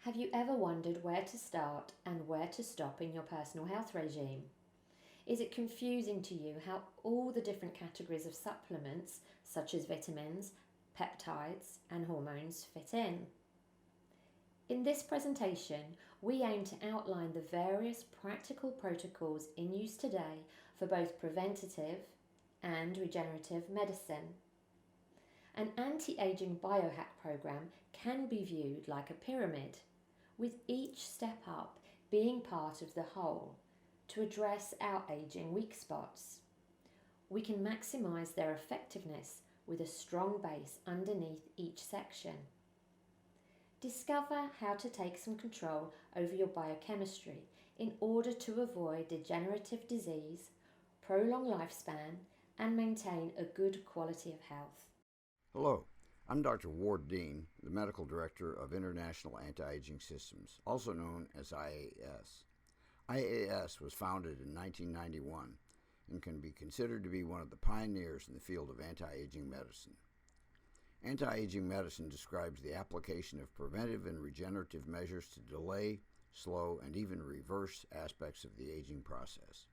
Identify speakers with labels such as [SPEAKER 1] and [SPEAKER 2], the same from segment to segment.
[SPEAKER 1] Have you ever wondered where to start and where to stop in your personal health regime? Is it confusing to you how all the different categories of supplements, such as vitamins, peptides, and hormones, fit in? In this presentation, we aim to outline the various practical protocols in use today for both preventative and regenerative medicine. An anti-aging biohack program can be viewed like a pyramid, with each step up being part of the whole to address our aging weak spots. We can maximise their effectiveness with a strong base underneath each section. Discover how to take some control over your biochemistry in order to avoid degenerative disease, prolong lifespan, and maintain a good quality of health.
[SPEAKER 2] Hello, I'm Dr. Ward Dean, the Medical Director of International Anti-Aging Systems, also known as IAS. IAS was founded in 1991 and can be considered to be one of the pioneers in the field of anti-aging medicine. Anti-aging medicine describes the application of preventive and regenerative measures to delay, slow, and even reverse aspects of the aging process.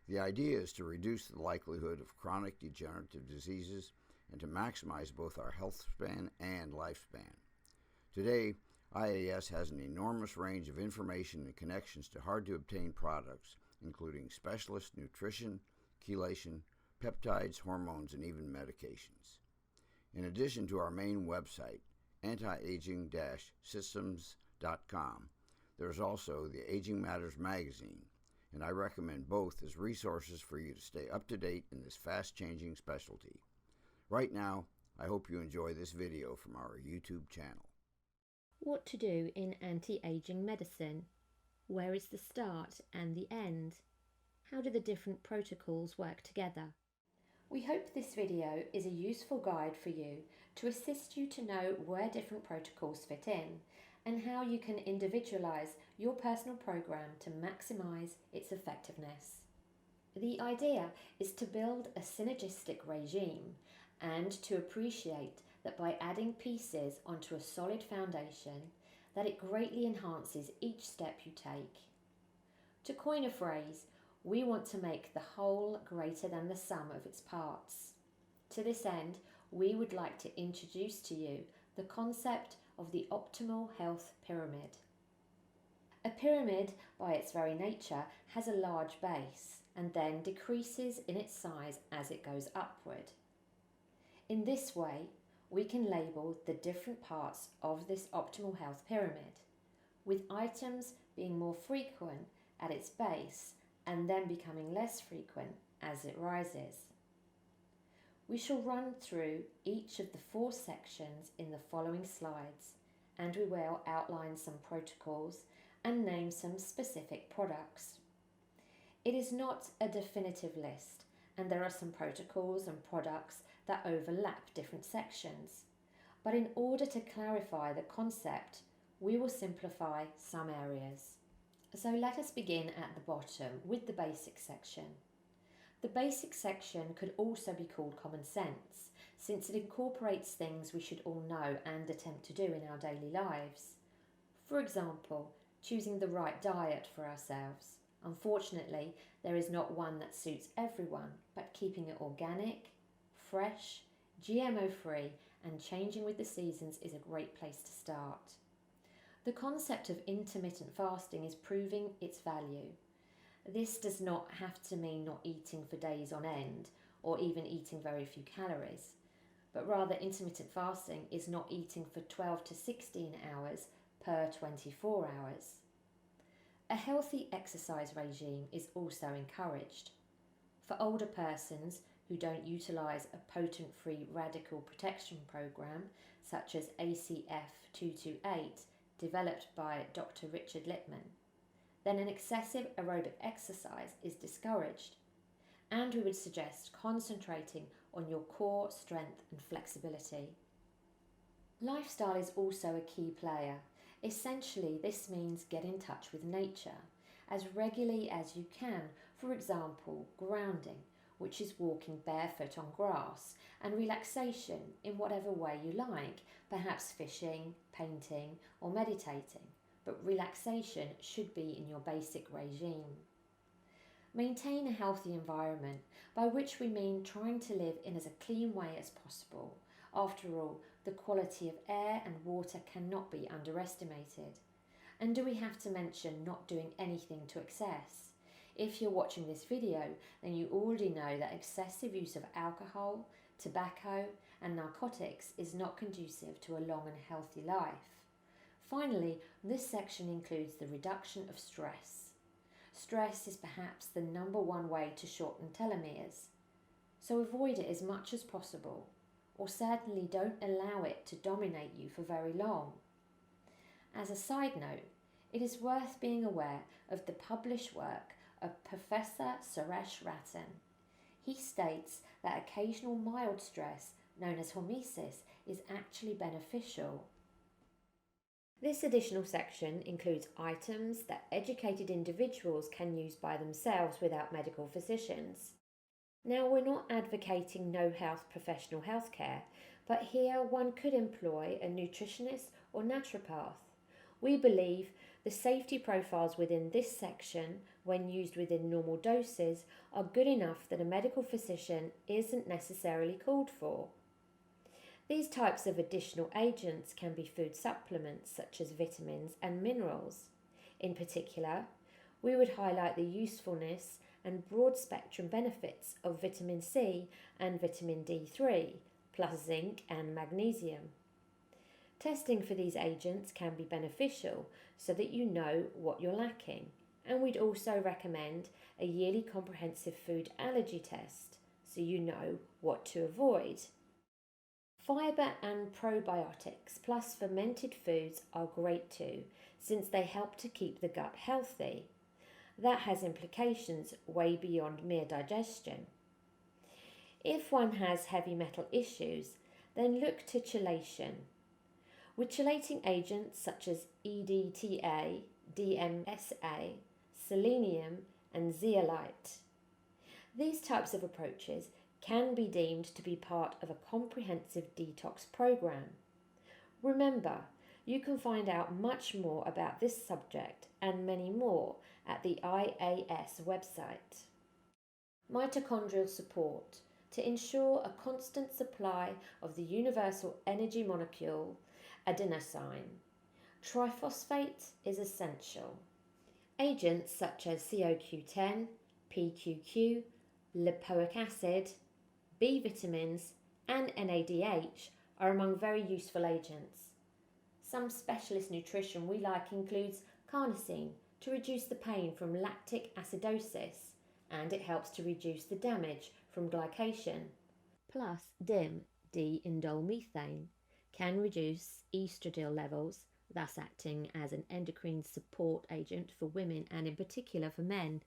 [SPEAKER 2] The idea is to reduce the likelihood of chronic degenerative diseases and to maximize both our health span and lifespan. Today, IAS has an enormous range of information and connections to hard-to-obtain products, including specialist nutrition, chelation, peptides, hormones, and even medications. In addition to our main website, antiaging-systems.com, there is also the Aging Matters magazine, and I recommend both as resources for you to stay up to date in this fast-changing specialty. Right now, I hope you enjoy this video from our YouTube channel.
[SPEAKER 1] What to do in anti-aging medicine? Where is the start and the end? How do the different protocols work together? We hope this video is a useful guide for you to assist you to know where different protocols fit in and how you can individualize your personal program to maximize its effectiveness. The idea is to build a synergistic regime and to appreciate that by adding pieces onto a solid foundation, that it greatly enhances each step you take. To coin a phrase, we want to make the whole greater than the sum of its parts. To this end, we would like to introduce to you the concept of the optimal health pyramid. A pyramid, by its very nature, has a large base and then decreases in its size as it goes upward. In this way, we can label the different parts of this optimal health pyramid, with items being more frequent at its base and then becoming less frequent as it rises. We shall run through each of the 4 sections in the following slides, and we will outline some protocols and name some specific products. It is not a definitive list, and there are some protocols and products that overlap different sections. But in order to clarify the concept, we will simplify some areas. So let us begin at the bottom with the basic section. The basic section could also be called common sense, since it incorporates things we should all know and attempt to do in our daily lives. For example, choosing the right diet for ourselves. Unfortunately, there is not one that suits everyone, but keeping it organic, fresh, GMO-free, and changing with the seasons is a great place to start. The concept of intermittent fasting is proving its value. This does not have to mean not eating for days on end, or even eating very few calories, but rather intermittent fasting is not eating for 12 to 16 hours per 24 hours. A healthy exercise regime is also encouraged. For older persons who don't utilise a potent free radical protection program, such as ACF 228, developed by Dr. Richard Lippmann, then an excessive aerobic exercise is discouraged, and we would suggest concentrating on your core strength and flexibility. Lifestyle is also a key player. Essentially, this means get in touch with nature as regularly as you can, for example, grounding, which is walking barefoot on grass, and relaxation in whatever way you like, perhaps fishing, painting, or meditating, but relaxation should be in your basic regime. Maintain a healthy environment, by which we mean trying to live in as a clean way as possible. After all, the quality of air and water cannot be underestimated. And do we have to mention not doing anything to excess? If you're watching this video, then you already know that excessive use of alcohol, tobacco, and narcotics is not conducive to a long and healthy life. Finally, this section includes the reduction of stress. Stress is perhaps the number one way to shorten telomeres, so avoid it as much as possible, or certainly don't allow it to dominate you for very long. As a side note, it is worth being aware of the published work of Professor Suresh Ratan. He states that occasional mild stress, known as hormesis, is actually beneficial. This additional section includes items that educated individuals can use by themselves without medical physicians. Now, we're not advocating no health professional healthcare, but here one could employ a nutritionist or naturopath. We believe the safety profiles within this section, when used within normal doses, are good enough that a medical physician isn't necessarily called for. These types of additional agents can be food supplements such as vitamins and minerals. In particular, we would highlight the usefulness and broad spectrum benefits of vitamin C and vitamin D3, plus zinc and magnesium. Testing for these agents can be beneficial so that you know what you're lacking, and we'd also recommend a yearly comprehensive food allergy test so you know what to avoid. Fibre and probiotics plus fermented foods are great too, since they help to keep the gut healthy. That has implications way beyond mere digestion. If one has heavy metal issues, then look to chelation. With chelating agents such as EDTA, DMSA, selenium, and zeolite. These types of approaches can be deemed to be part of a comprehensive detox program. Remember, you can find out much more about this subject and many more at the IAS website. Mitochondrial support to ensure a constant supply of the universal energy molecule adenosine. Triphosphate is essential. Agents such as CoQ10, PQQ, lipoic acid, B vitamins, and NADH are among very useful agents. Some specialist nutrition we like includes carnosine to reduce the pain from lactic acidosis, and it helps to reduce the damage from glycation. Plus DIM, D-indolmethane, can reduce estradiol levels, thus acting as an endocrine support agent for women and in particular for men.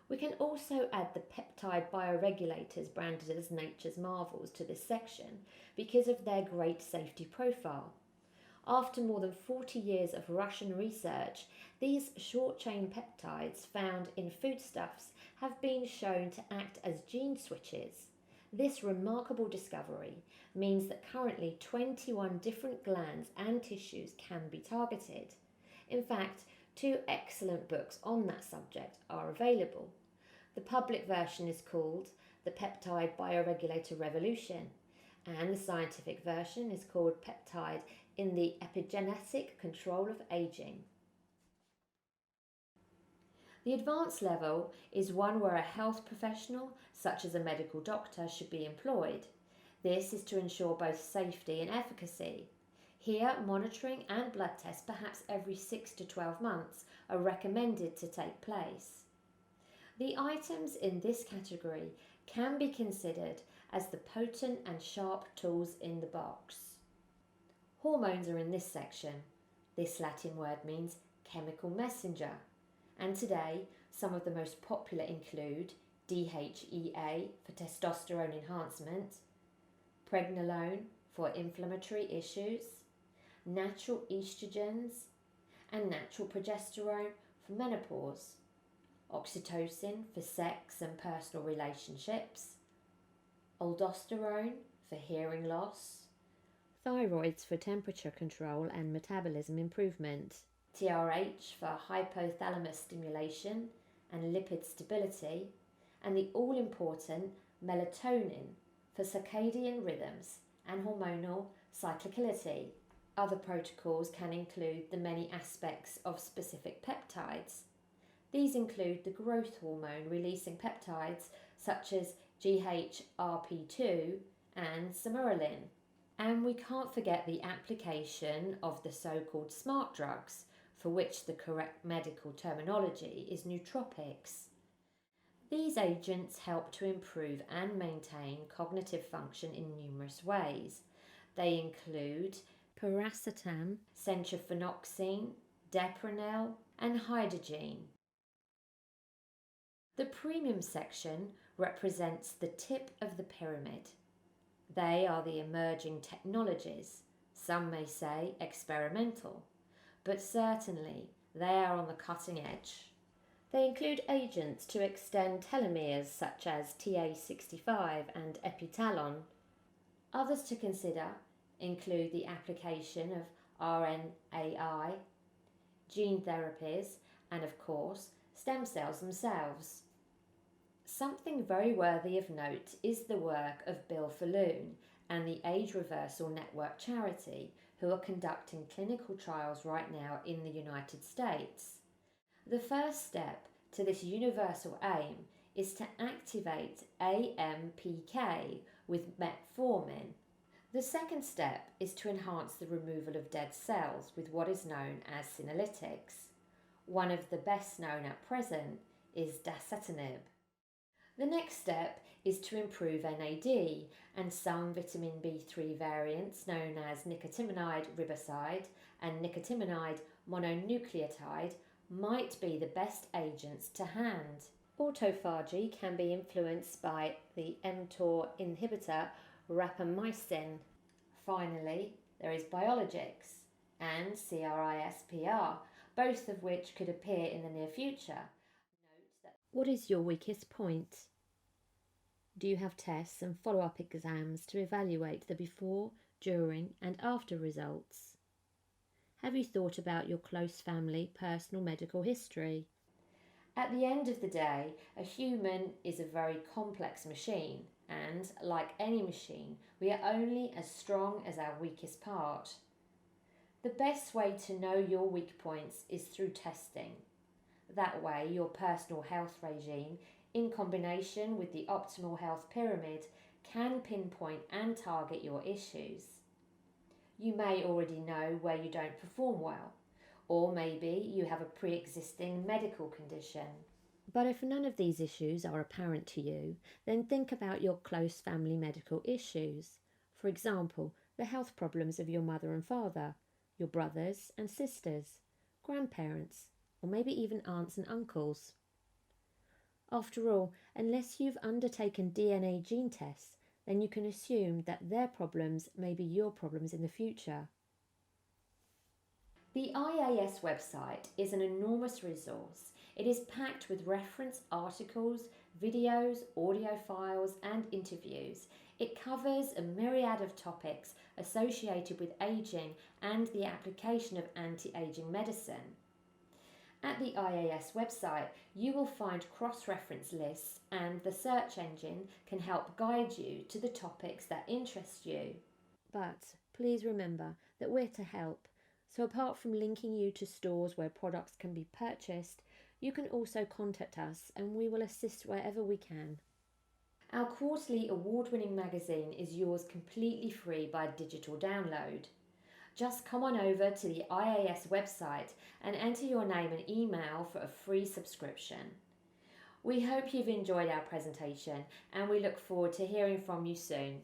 [SPEAKER 1] We can also add the peptide bioregulators branded as Nature's Marvels to this section because of their great safety profile. After more than 40 years of Russian research, these short-chain peptides found in foodstuffs have been shown to act as gene switches. This remarkable discovery means that currently 21 different glands and tissues can be targeted. In fact, 2 excellent books on that subject are available. The public version is called The Peptide Bioregulator Revolution, and the scientific version is called Peptide in the Epigenetic Control of Aging. The advanced level is one where a health professional, such as a medical doctor, should be employed. This is to ensure both safety and efficacy. Here, monitoring and blood tests, perhaps every 6 to 12 months, are recommended to take place. The items in this category can be considered as the potent and sharp tools in the box. Hormones are in this section. This Latin word means chemical messenger. And today, some of the most popular include DHEA for testosterone enhancement, pregnenolone for inflammatory issues, natural estrogens, and natural progesterone for menopause, oxytocin for sex and personal relationships, aldosterone for hearing loss, thyroids for temperature control and metabolism improvement. TRH for hypothalamus stimulation and lipid stability, and the all-important melatonin for circadian rhythms and hormonal cyclicality. Other protocols can include the many aspects of specific peptides. These include the growth hormone releasing peptides such as GHRP2 and samuralin. And we can't forget the application of the so-called smart drugs, for which the correct medical terminology is nootropics. These agents help to improve and maintain cognitive function in numerous ways. They include piracetam, centrophenoxine, depronel, and hydrogene. The premium section represents the tip of the pyramid. They are the emerging technologies, some may say experimental, but certainly they are on the cutting edge. They include agents to extend telomeres such as TA65 and epitalon. Others to consider include the application of RNAi, gene therapies, and of course, stem cells themselves. Something very worthy of note is the work of Bill Falloon and the Age Reversal Network charity, who are conducting clinical trials right now in the United States. The first step to this universal aim is to activate AMPK with metformin. The second step is to enhance the removal of dead cells with what is known as senolytics. One of the best known at present is dasatinib. The next step is to improve NAD, and some vitamin B3 variants known as nicotinamide riboside and nicotinamide mononucleotide might be the best agents to hand. Autophagy can be influenced by the mTOR inhibitor rapamycin. Finally, there is biologics and CRISPR, both of which could appear in the near future. What is your weakest point? Do you have tests and follow-up exams to evaluate the before, during and after results? Have you thought about your close family personal medical history? At the end of the day, a human is a very complex machine, and like any machine, we are only as strong as our weakest part. The best way to know your weak points is through testing. That way, your personal health regime, in combination with the optimal health pyramid, can pinpoint and target your issues. You may already know where you don't perform well, or maybe you have a pre-existing medical condition. But if none of these issues are apparent to you, then think about your close family medical issues. For example, the health problems of your mother and father, your brothers and sisters, grandparents, or maybe even aunts and uncles. After all, unless you've undertaken DNA gene tests, then you can assume that their problems may be your problems in the future. The IAS website is an enormous resource. It is packed with reference articles, videos, audio files, and interviews. It covers a myriad of topics associated with aging and the application of anti-aging medicine. At the IAS website, you will find cross-reference lists, and the search engine can help guide you to the topics that interest you. But please remember that we're to help. So apart from linking you to stores where products can be purchased, you can also contact us and we will assist wherever we can. Our quarterly award-winning magazine is yours completely free by digital download. Just come on over to the IAS website and enter your name and email for a free subscription. We hope you've enjoyed our presentation and we look forward to hearing from you soon.